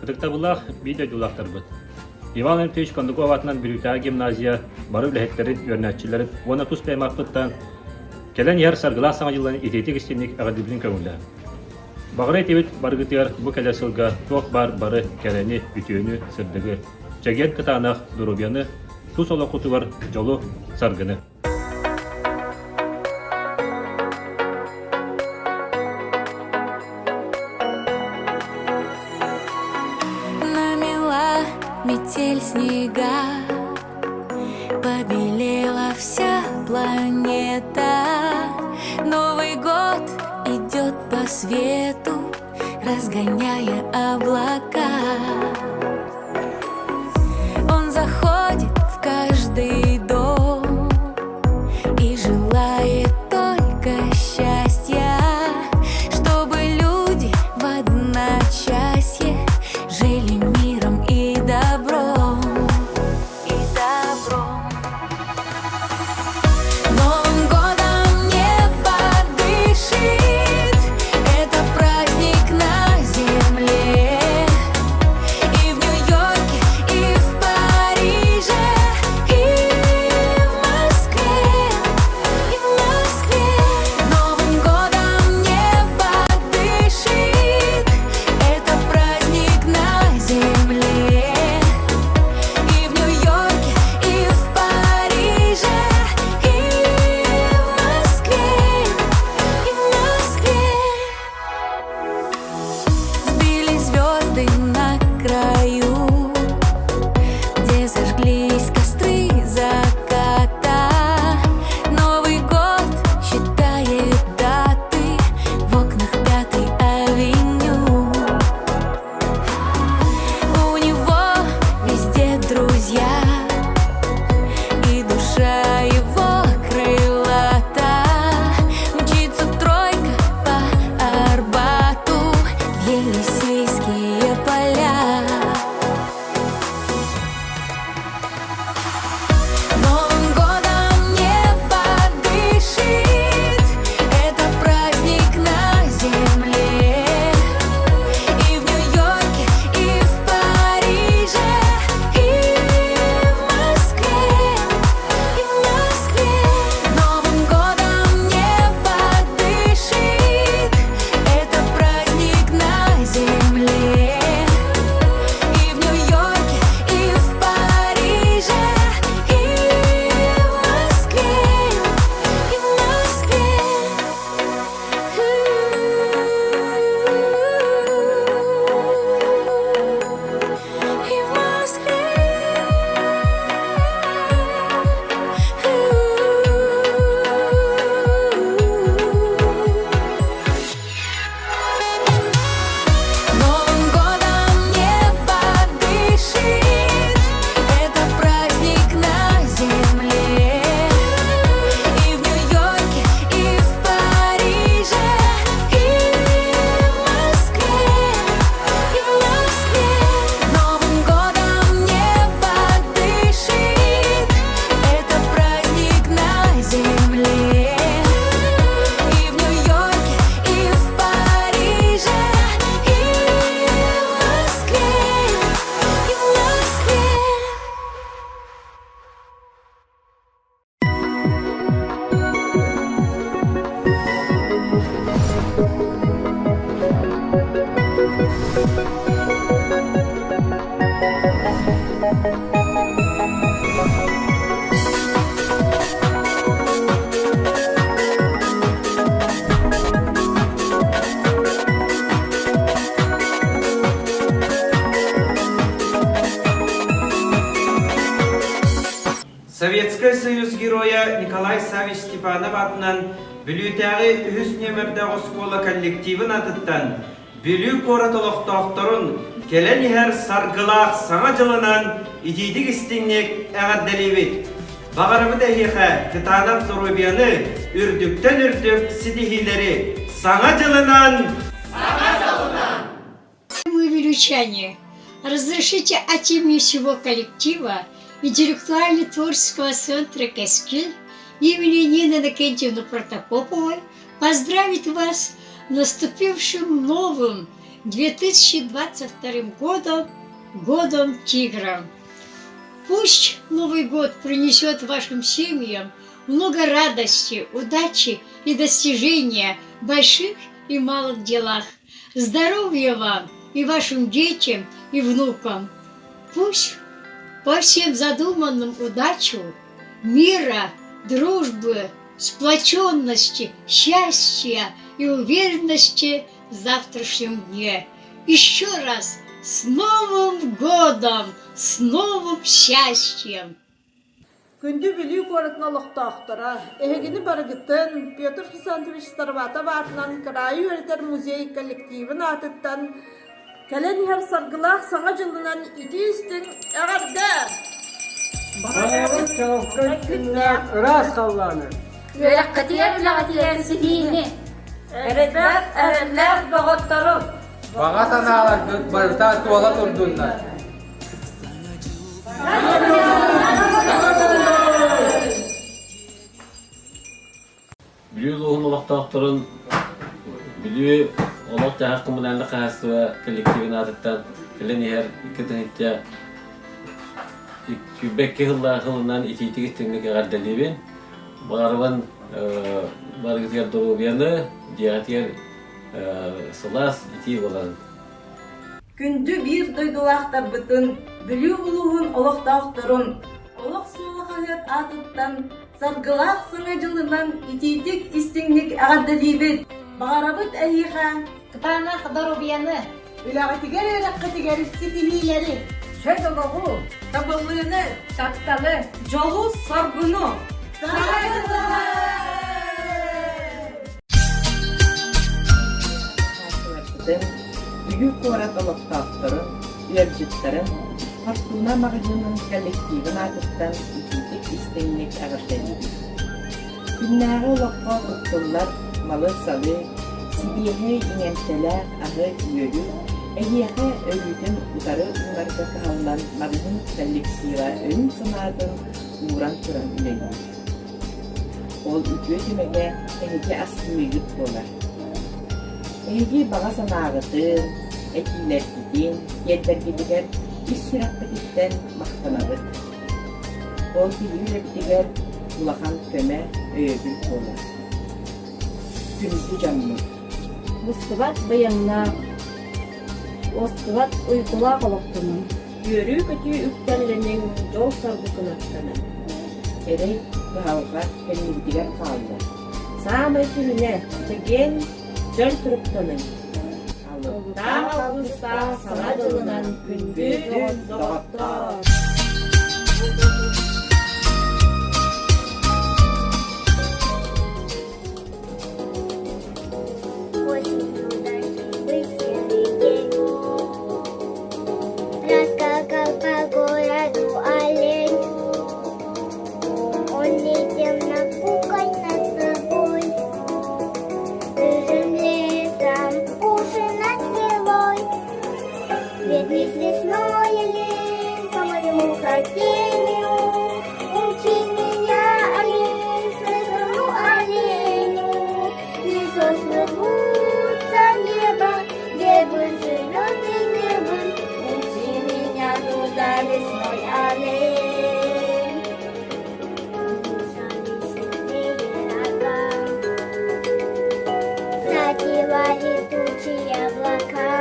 Кытыктабылах видео дулахтарбыт. Иван Ильич Кондуков атынан Бирюта гимназия бары билеттерин өрнәтчиләре оны тус пәймакпыттан келен яр саргыла саңа жылын итетик истемник агадиблин көңүлдә. Багырай тибит баргытыяр бу келесылга ток бар бары керени бүтүнү сырдыгы. Чеген кытанах дурубяны тус ола куту бар жолу саргыны. Метель снега, побелела вся планета. Новый год идет по свету, разгоняя облака. Он заходит в каждый дом и желает только счастья, чтобы люди в одночасье жили миром и добром, и добром. Новым годом небо дышит, это праздник на земле. И в Нью-Йорке, и в Париже, и в Москве, и в Москве. Новым годом небо дышит, это праздник на земле. И в Нью-Йорке, и в Париже, и в Москве, и в Москве. Сбили звезды на краю, где зажглись костры заката. Новый год считает даты в окнах Пятой авеню. У него везде друзья, и душа его крылата. Мчится тройка по Арбату в Елисейские поля. Новым годом небо дышит, это праздник на земле. И в Нью-Йорке, и в Париже, и в Москве, и в Москве. Новым годом небо дышит, это праздник на земле. И в Нью-Йорке, и в Париже, и в Москве, и в Москве. И в Москве. Новым годом небо дышит, это праздник на земле. И в Нью-Йорке, и в Париже, и в Москве, и в Москве. Новым годом небо дышит, это праздник на земле. И в Нью-Йорке, и в Париже, и в Москве, и в Москве. Советский Союз героя Николай Савич Степанов атынан Бүлүтәгы үз нөмірді оскола коллективін атыттан Бүлү коратылықтақтырын келен ехер саргылақ саңа жылынан идейдік істіңнек әғаддәлебет. Бағарымы да еқа кытанақ дұрубияны үрдіктен үрдік сидихилері саңа жылынан. Мы, вилючане, разрешите от имени всего коллектива интеллектуально-творческого центра «Каскиль» имени Нины Иннокентьевны Протопоповой поздравить вас с наступившим новым 2022 годом, годом тигра. Пусть Новый год принесет вашим семьям много радости, удачи и достижения в больших и малых делах. Здоровья вам и вашим детям и внукам. Пусть по всем задуманным удачу, мира, дружбы, сплоченности, счастья и уверенности в завтрашнем дне. Еще раз с Новым годом, с новым счастьем! Күнді білі көретін олықтақтыра, әгені барығыттын Петр Хисантович Старвата ватынан Крайы өрдер музей коллективін атыттан кәлен ер сарғылақ саңа жылынан иті үстін әғарды. Bağırın çavukta günler ıras sallanır. Yörektiyer ülağıtiyer sidini. Eretler, eretler, bağıttarı. Bağa sanalar barıta tuvala turdunlar. Biliyor ruhun olaqtaqtırın, biliyor olaq hakkımlarını qahası ve kollektivin adıttan filan yer iki tınıtya Bekki hılından iti gittiğini gardalibin. Bağırvan bargıtıyar dolu biyanı, diğatiyar solas iti olan. Күнді bir duyduğақтар бұтын, білі ұлығын олықтақтырын. Олық суылықығыт атыттан, сарғылақ сыңа жылынан итетік істіңнік әғаддалибет. Бағарабыт әйіға, Кытана қыдару бияны. үлағатигер әраққатигер істетімейлері. Шөділіғу. Табылыны, Сатталы. жолу сарғыны. Büyük Korat Oluktaktırın, Üyercitlerin, Partuna Mağcının kollektivin adıttan ikilik istenlik ağırtelidir. Günleri olukta tutturlar, malı salı, sibiyehe inenteler, ahı yörü, eyehe öğüdün udarı unarda kalan Mağcının kollektiva ön sınardın uğran turan üleyi. Ol ütüye demege ehege asmıylık olar. Ehegi bağa sanağıtın, ekiler gidin, yerler gidiger, iş sürekbetitten maqtanabıt. Ol biliyor gidiger, ulağan köme öğüdül olar. Günüzü canlı. Mustavat bıyığına. Mustavat uykula qılıqtının. Yörü kötü üktellerinin yol sargısını tutanın. Erek gağılgar kendini gidiger kaldı. Sağmay sürüne, çeken, Жөн тұрыптының. Алыптан қалғыста сана жылынан күнгі доғаттар. Осенью дождливый серый день. Раскакал по городу олень. Он летел напугать нас собой. Рыжим лесом уши над селой. Бедный лесной олень, по моему хотению, учи меня, олень, своему оленю. Не сосны рвутся в небо, где бы живет и не был. Учи меня туда, лесной олень. Затевали тучи облака,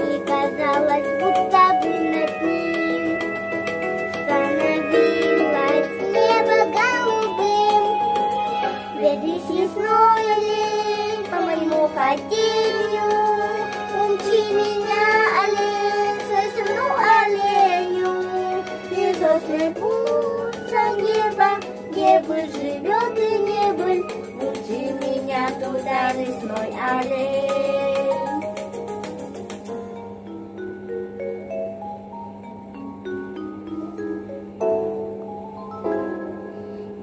и казалось, будто бы над ним становилось небо голубым. Бедный лесной олень, по моему хотению, учи меня, олень, своему оленю. И сосны путся в небо, где бы живет и не был. Учи меня туда, лесной олень.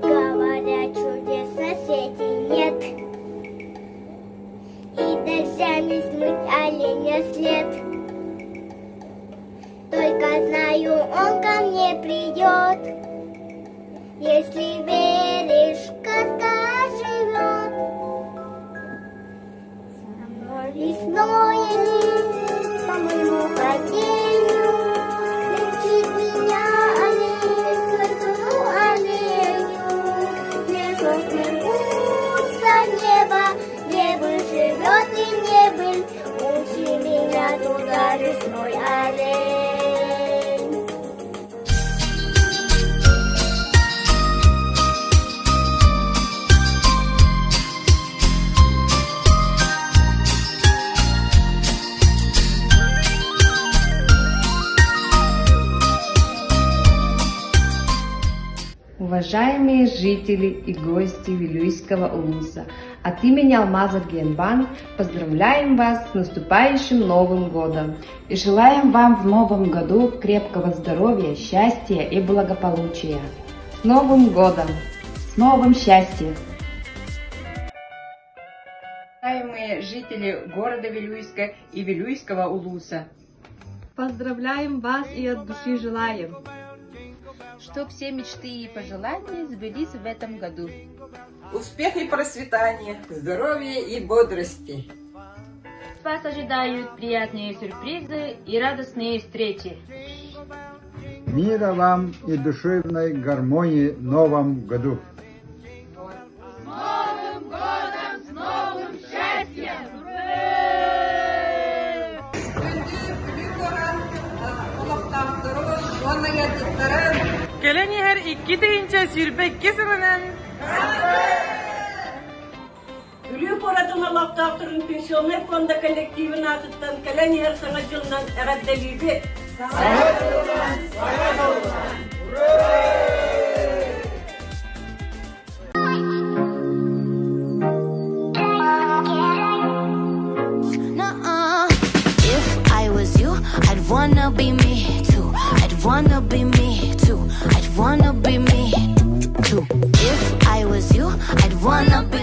Говорят, чудес на свете нет, и дождями смыть оленя след. Только знаю, он ко мне придет. Если веришь, сказка живет. Со мной Весной лист по моему хотению лечит меня аллею, цвету аллею, где сосны густо небо, где бы живет и не был, учи меня туда лесной аллей. Уважаемые жители и гости Вилюйского улуса, от имени Алмазов Генбан поздравляем вас с наступающим Новым годом и желаем вам в Новом году крепкого здоровья, счастья и благополучия. С Новым годом! С новым счастьем! Уважаемые жители города Вилюйска и Вилюйского улуса, Поздравляем вас и от души желаем, чтоб все мечты и пожелания сбылись в этом году. Успеха и процветания, здоровья и бодрости. Вас ожидают приятные сюрпризы и радостные встречи. Мира вам и душевной гармонии в новом году. Келен her 2 deyince sürpek kesirinden. Ülü koratına laptopların pensiyoner fonda kolektivin atıttan Келен her sana жылынан әғәддәлигі. Nuh-uh. If I was you, I'd wanna be me too. I'd wanna be me too. I'd wanna be me too. If I was you, I'd wanna be.